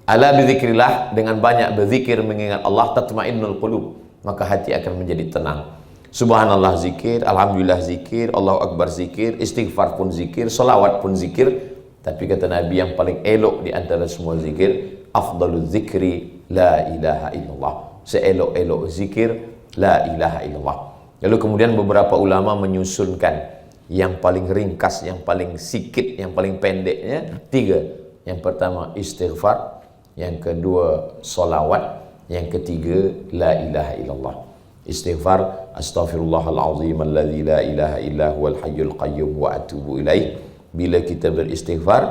Ala bizikrillah, dengan banyak berzikir mengingat Allah, tatmainnul qulub, maka hati akan menjadi tenang. Subhanallah zikir, alhamdulillah zikir, Allahu akbar zikir, istighfar pun zikir, salawat pun zikir. Tapi kata Nabi yang paling elok di antara semua zikir, afdalul zikri la ilaha illallah. Seelok-elok zikir la ilaha illallah. Lalu kemudian beberapa ulama menyusunkan yang paling ringkas, yang paling sikit, yang paling pendeknya 3. Yang pertama istighfar, yang kedua salawat, yang ketiga la ilaha illallah. Istighfar, astaghfirullahalazim alladzi la ilaha illa huwal hayyul qayyum wa atubu ilaih. Bila kita beristighfar,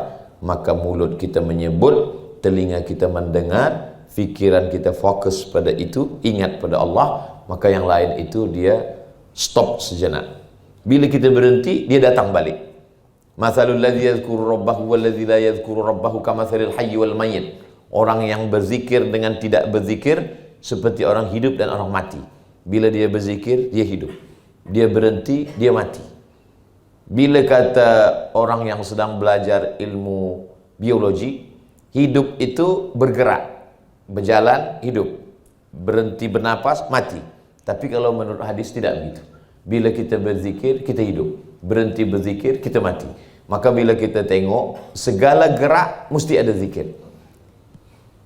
maka mulut kita menyebut, telinga kita mendengar, fikiran kita fokus pada itu, ingat pada Allah, maka yang lain itu dia stop sejenak. Bila kita berhenti, dia datang balik. Mathalul ladzi yadhkuru rabbahu wal ladzi la yadhkuru rabbahu kamathalil hayy wal mayyit. Orang yang berzikir dengan tidak berzikir seperti orang hidup dan orang mati. Bila dia berzikir, dia hidup. Dia berhenti, dia mati. Bila kata orang yang sedang belajar ilmu biologi, hidup itu bergerak, berjalan, hidup. Berhenti bernapas, mati. Tapi kalau menurut hadis tidak begitu. Bila kita berzikir, kita hidup. Berhenti berzikir, kita mati. Maka bila kita tengok, segala gerak mesti ada zikir.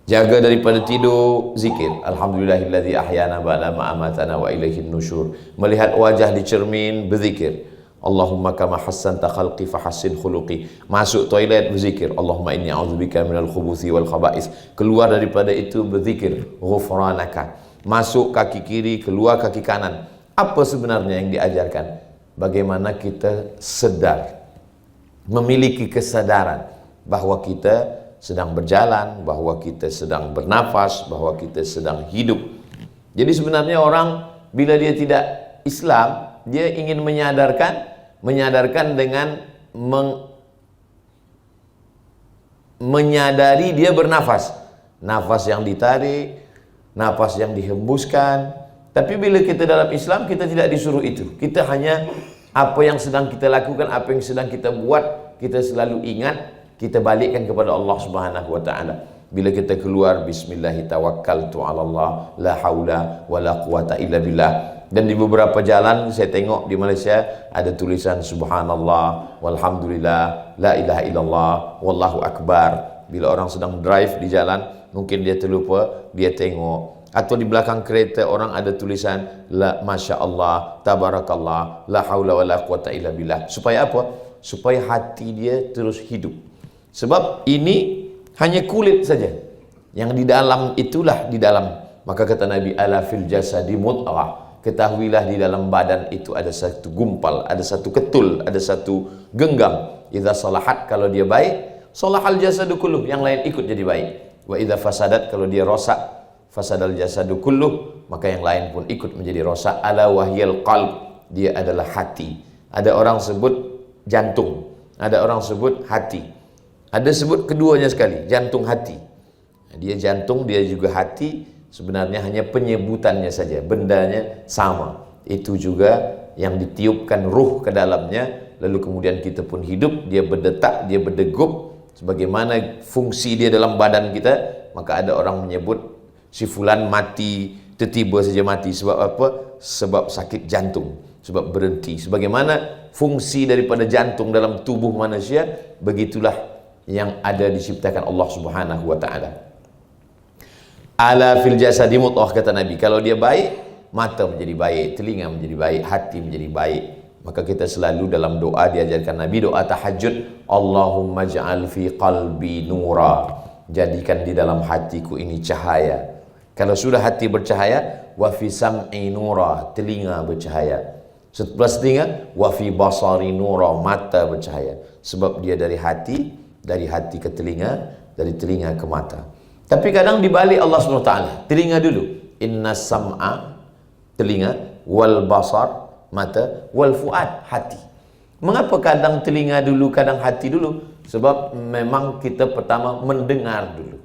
Jaga daripada tidur, zikir. Alhamdulillahilladzi ahyana ba'da ma amatana wa ilaihin nusyur. Melihat wajah di cermin, berzikir. Allahumma kama hassanta khalqi fahassin khuluqi. Masuk toilet, berzikir. Allahumma inni a'udzubika minal khubuthi wal khaba'is. Keluar daripada itu, berzikir. Ghufranaka. Masuk kaki kiri, keluar kaki kanan. Apa sebenarnya yang diajarkan? Bagaimana kita sedar, memiliki kesadaran bahwa kita sedang berjalan, bahwa kita sedang bernafas, bahwa kita sedang hidup. Jadi sebenarnya orang bila dia tidak Islam, dia ingin menyadarkan dengan menyadari dia bernafas. Nafas yang ditarik, nafas yang dihembuskan. Tapi bila kita dalam Islam, kita tidak disuruh itu. Kita hanya apa yang sedang kita lakukan, apa yang sedang kita buat, kita selalu ingat, kita balikkan kepada Allah Subhanahu wa taala. Bila kita keluar, bismillahi tawakkaltu 'ala Allah, la haula wala quwata illa billah. Dan di beberapa jalan saya tengok di Malaysia ada tulisan subhanallah, walhamdulillah, la ilaha illallah, wallahu akbar. Bila orang sedang drive di jalan, mungkin dia terlupa, dia tengok. Atau di belakang kereta orang ada tulisan la masya Allah, tabarakallah, la haula wala quwata illa billah. Supaya apa? Supaya hati dia terus hidup. Sebab ini hanya kulit saja. Yang di dalam itulah di dalam. Maka kata Nabi, ala fil jasadi mudghah. Ketahuilah di dalam badan itu ada satu gumpal, ada satu ketul, ada satu genggam. Idza salahat, kalau dia baik, salahal jasadu kulluh, yang lain ikut jadi baik. Wa idza fasadat, kalau dia rosak, fasadal jasadu kulluh, maka yang lain pun ikut menjadi rosak. Ala wahyal qalb, dia adalah hati. Ada orang sebut jantung, ada orang sebut hati. Ada sebut keduanya sekali, jantung hati. Dia jantung, dia juga hati. Sebenarnya hanya penyebutannya saja, bendanya sama. Itu juga yang ditiupkan ruh ke dalamnya. Lalu kemudian kita pun hidup, dia berdetak, dia berdegup. Sebagaimana fungsi dia dalam badan kita. Maka ada orang menyebut si fulan mati, tiba-tiba saja mati. Sebab apa? Sebab sakit jantung, sebab berhenti. Sebagaimana fungsi daripada jantung dalam tubuh manusia, begitulah yang ada diciptakan Allah Subhanahu wa taala. Ala fil jasadi mudghah, kata Nabi. Kalau dia baik, mata menjadi baik, telinga menjadi baik, hati menjadi baik. Maka kita selalu dalam doa diajarkan Nabi, doa tahajud, Allahumma ja'al fi qalbi nura. Jadikan di dalam hatiku ini cahaya. Kalau sudah hati bercahaya, wa fi sam'i nura, telinga bercahaya. Setelah telinga, wa fi basari nura, mata bercahaya. Sebab dia dari hati ke telinga, dari telinga ke mata. Tapi kadang dibalik Allah SWT, telinga dulu. Inna sam'a, telinga, wal basar, mata, wal fuad, hati. Mengapa kadang telinga dulu, kadang hati dulu? Sebab memang kita pertama mendengar dulu.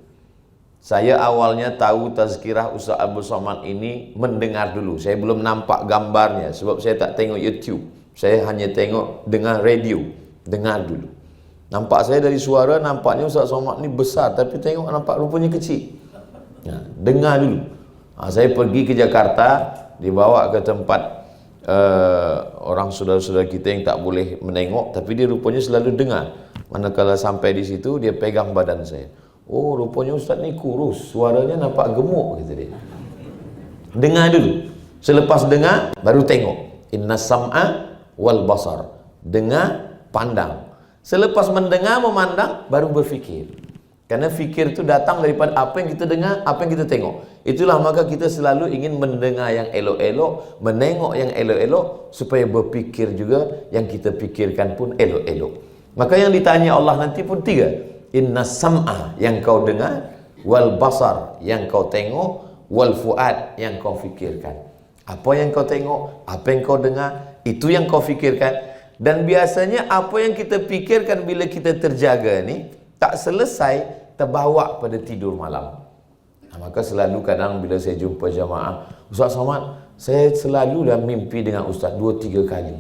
Saya awalnya tahu tazkirah Ustaz Abdul Somad ini mendengar dulu. Saya belum nampak gambarnya, sebab saya tak tengok YouTube. Saya hanya tengok, dengar radio, dengar dulu. Nampak saya dari suara, nampaknya Ustaz Somad ni besar, tapi tengok nampak rupanya kecil. Dengar dulu. Saya pergi ke Jakarta, dibawa ke tempat orang saudara-saudara kita yang tak boleh menengok, tapi dia rupanya selalu dengar. Manakala sampai di situ, dia pegang badan saya. Oh, rupanya Ustaz ni kurus, suaranya nampak gemuk, kata dia. Dengar dulu. Selepas dengar, baru tengok. Inna sam'a wal basar. Dengar, pandang. Selepas mendengar, memandang, baru berfikir. Karena fikir itu datang daripada apa yang kita dengar, apa yang kita tengok. Itulah maka kita selalu ingin mendengar yang elok-elok, menengok yang elok-elok, supaya berfikir juga yang kita fikirkan pun elok-elok. Maka yang ditanya Allah nanti pun 3. Inna sam'a, yang kau dengar, wal basar, yang kau tengok, wal fuad, yang kau fikirkan. Apa yang kau tengok, apa yang kau dengar, itu yang kau fikirkan. Dan biasanya apa yang kita fikirkan bila kita terjaga ni tak selesai, terbawa pada tidur malam. Maka selalu kadang bila saya jumpa jamaah, Ustaz Somad, saya selalu dah mimpi dengan Ustaz 2-3 kali.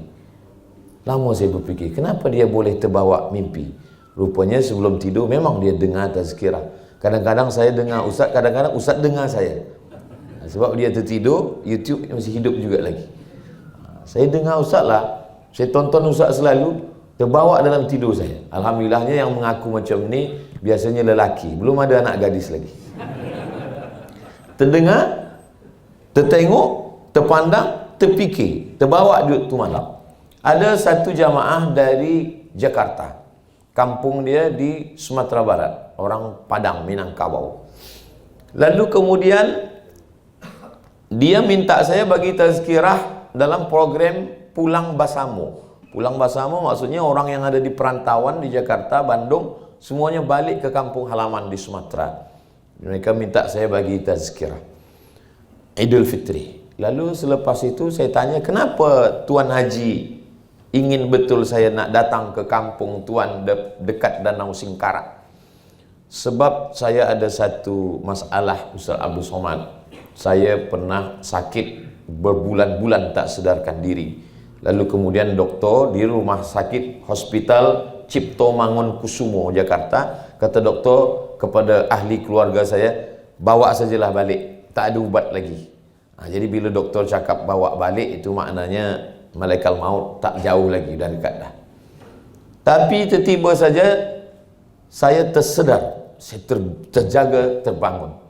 Lama saya berfikir, kenapa dia boleh terbawa mimpi? Rupanya sebelum tidur memang dia dengar tazkirah. Kadang-kadang saya dengar Ustaz, kadang-kadang Ustaz dengar saya. Sebab dia tertidur, YouTube masih hidup juga lagi. Saya dengar Ustaz lah, saya tonton Ustaz selalu, terbawa dalam tidur saya. Alhamdulillahnya yang mengaku macam ni biasanya lelaki, belum ada anak gadis lagi. Terdengar, tertengok, terpandang, terfikir, terbawa tu malam. Ada satu jamaah dari Jakarta, kampung dia di Sumatera Barat, orang Padang, Minangkabau. Lalu kemudian dia minta saya bagi tazkirah dalam program Pulang Basamo. Pulang Basamo maksudnya orang yang ada di perantauan di Jakarta, Bandung, semuanya balik ke kampung halaman di Sumatera. Mereka minta saya bagi tazkirah Idul Fitri. Lalu selepas itu saya tanya, kenapa Tuan Haji ingin betul saya nak datang ke kampung Tuan dekat Danau Singkarak? Sebab saya ada satu masalah, Ustaz Abdul Somad. Saya pernah sakit berbulan-bulan tak sedarkan diri. Lalu kemudian doktor di rumah sakit Hospital Cipto Mangunkusumo Jakarta, kata doktor kepada ahli keluarga saya, bawa sajalah balik, tak ada ubat lagi. Jadi bila doktor cakap bawa balik, itu maknanya malaikat maut tak jauh lagi, dah dekat dah. Tapi tiba-tiba saja saya tersedar, saya terjaga, terbangun.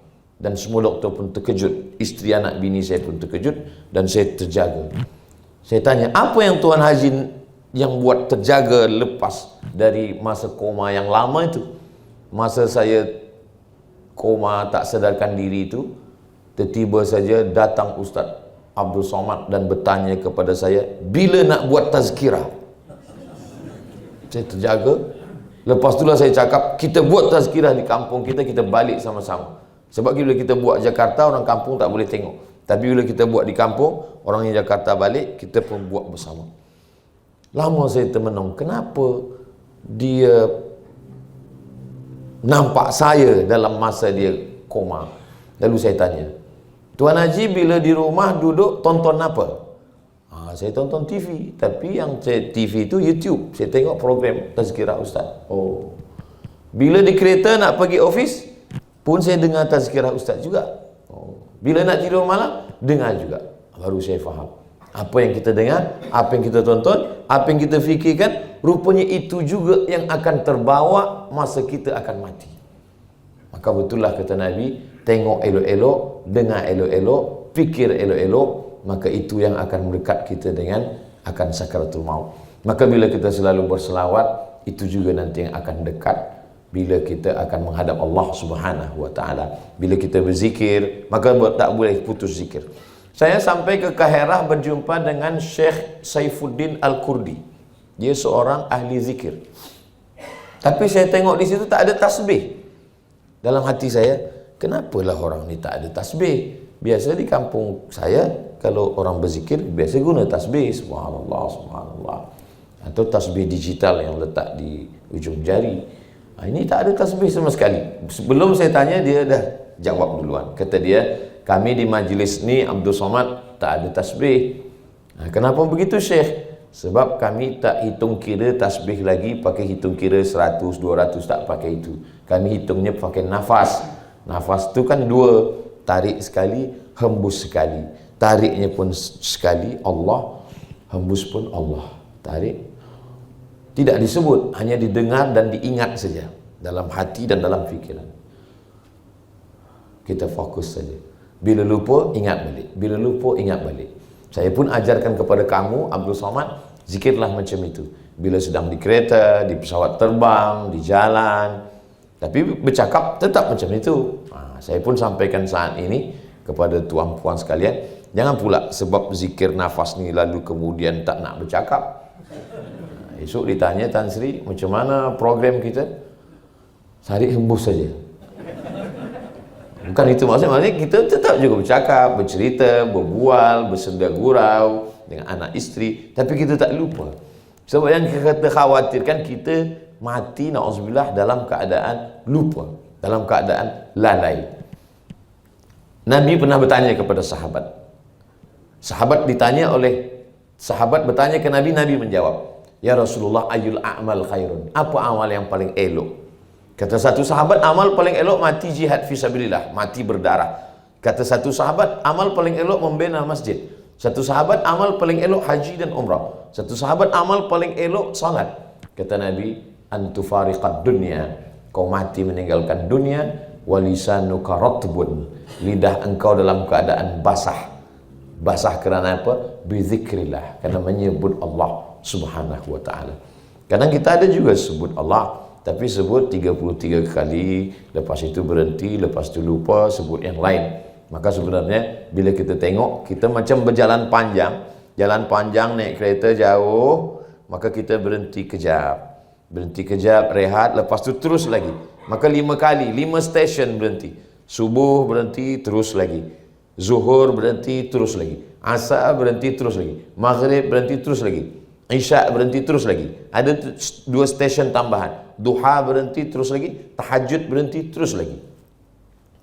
Dan semua doktor pun terkejut, isteri anak bini saya pun terkejut, dan saya terjaga. Saya tanya, apa yang Tuan Haji yang buat terjaga lepas dari masa koma yang lama itu? Masa saya koma tak sedarkan diri itu, tiba-tiba saja datang Ustaz Abdul Somad dan bertanya kepada saya, bila nak buat tazkirah? Saya terjaga. Lepas itulah saya cakap, kita buat tazkirah di kampung kita, kita balik sama-sama. Sebab bila kita buat Jakarta, orang kampung tak boleh tengok. Tapi bila kita buat di kampung, orang yang Jakarta balik, kita pun buat bersama. Lama saya termenung, kenapa dia nampak saya dalam masa dia koma? Lalu saya tanya, Tuan Haji bila di rumah duduk tonton apa? Saya tonton TV, tapi yang TV itu YouTube. Saya tengok program tazkirah Ustaz. Oh. Bila di kereta nak pergi office pun saya dengar tazkirah Ustaz juga. Oh. Bila nak tidur malam, dengar juga. Baru saya faham. Apa yang kita dengar, apa yang kita tonton, apa yang kita fikirkan, rupanya itu juga yang akan terbawa masa kita akan mati. Maka betullah kata Nabi, tengok elok-elok, dengar elok-elok, fikir elok-elok, maka itu yang akan mendekat kita dengan akan sakaratul maut. Maka bila kita selalu berselawat, itu juga nanti yang akan dekat bila kita akan menghadap Allah Subhanahu wa taala. Bila kita berzikir, maka tak boleh putus zikir. Saya sampai ke Kaherah berjumpa dengan Syekh Saifuddin Al-Kurdi. Dia seorang ahli zikir. Tapi saya tengok di situ tak ada tasbih. Dalam hati saya, kenapalah orang ni tak ada tasbih? Biasa di kampung saya, kalau orang berzikir, biasa guna tasbih. Subhanallah, subhanallah. Atau tasbih digital yang letak di ujung jari. Ini tak ada tasbih sama sekali. Sebelum saya tanya, dia dah jawab duluan. Kata dia, kami di majlis ni Abdul Somad tak ada tasbih. Kenapa begitu Syekh? Sebab kami tak hitung kira tasbih lagi pakai hitung kira 100, 200, tak pakai itu. Kami hitungnya pakai nafas. Nafas tu kan dua, tarik sekali, hembus sekali. Tariknya pun sekali Allah, hembus pun Allah. Tarik. Tidak disebut, hanya didengar dan diingat saja dalam hati dan dalam fikiran. Kita fokus saja. Bila lupa, ingat balik. Bila lupa, ingat balik. Saya pun ajarkan kepada kamu, Abdul Somad, zikirlah macam itu. Bila sedang di kereta, di pesawat terbang, di jalan. Tapi bercakap tetap macam itu. Saya pun sampaikan saat ini kepada tuan-puan sekalian, jangan pula sebab zikir nafas ni lalu kemudian tak nak bercakap. Esok ditanya Tan Sri, macam mana program kita? Tarik hembus saja. Bukan itu maksudnya kita tetap juga bercakap, bercerita, berbual, bersenda gurau dengan anak isteri, tapi kita tak lupa. Sebab yang kita khawatirkan kita mati na'udzubillah dalam keadaan lupa, dalam keadaan lalai. Nabi pernah bertanya kepada sahabat. Sahabat bertanya ke Nabi, Nabi menjawab, "Ya Rasulullah, ayyul a'mal khairun?" Apa amal yang paling elok? Kata satu sahabat, amal paling elok mati jihad fisabilillah, mati berdarah. Kata satu sahabat, amal paling elok membina masjid. Satu sahabat, amal paling elok haji dan umrah. Satu sahabat, amal paling elok salat. Kata Nabi, antufariqad dunya, kau mati meninggalkan dunia, walisanuka ratbun, lidah engkau dalam keadaan basah. Basah kerana apa? Bizikrillah, kerana menyebut Allah Subhanahu wa ta'ala. Kadang kita ada juga sebut Allah, tapi sebut 33 kali, lepas itu berhenti, lepas itu lupa, sebut yang lain. Maka sebenarnya bila kita tengok, kita macam berjalan panjang, jalan panjang naik kereta jauh, maka kita berhenti kejap, rehat, lepas itu terus lagi. Maka 5 kali, 5 stesen berhenti. Subuh berhenti, terus lagi. Zuhur berhenti, terus lagi. Asar berhenti, terus lagi. Maghrib berhenti, terus lagi. Isyak berhenti, terus lagi. Ada 2 stesen tambahan. Duha berhenti, terus lagi. Tahajud berhenti, terus lagi.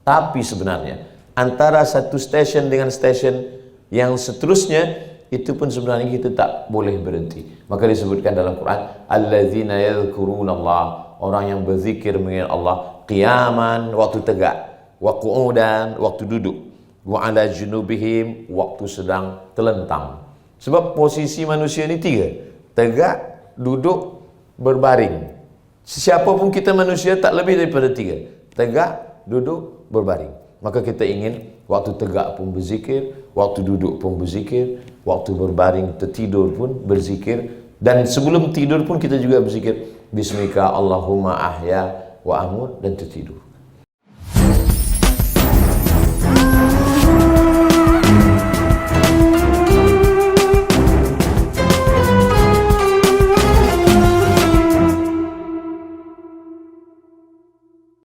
Tapi sebenarnya antara satu stesen dengan stesen yang seterusnya, itu pun sebenarnya kita tak boleh berhenti. Maka disebutkan dalam Quran, allazina yadhkurunallah, orang yang berzikir mengingat Allah qiyaman, waktu tegak, wa qu'udan, waktu duduk, wa ala junubihim, waktu sedang terlentang. Sebab posisi manusia ni 3, tegak, duduk, berbaring. Siapa pun kita manusia tak lebih daripada 3, tegak, duduk, berbaring. Maka kita ingin waktu tegak pun berzikir, waktu duduk pun berzikir, waktu berbaring tertidur pun berzikir, dan sebelum tidur pun kita juga berzikir, bismika Allahumma ahya wa amut, dan tertidur.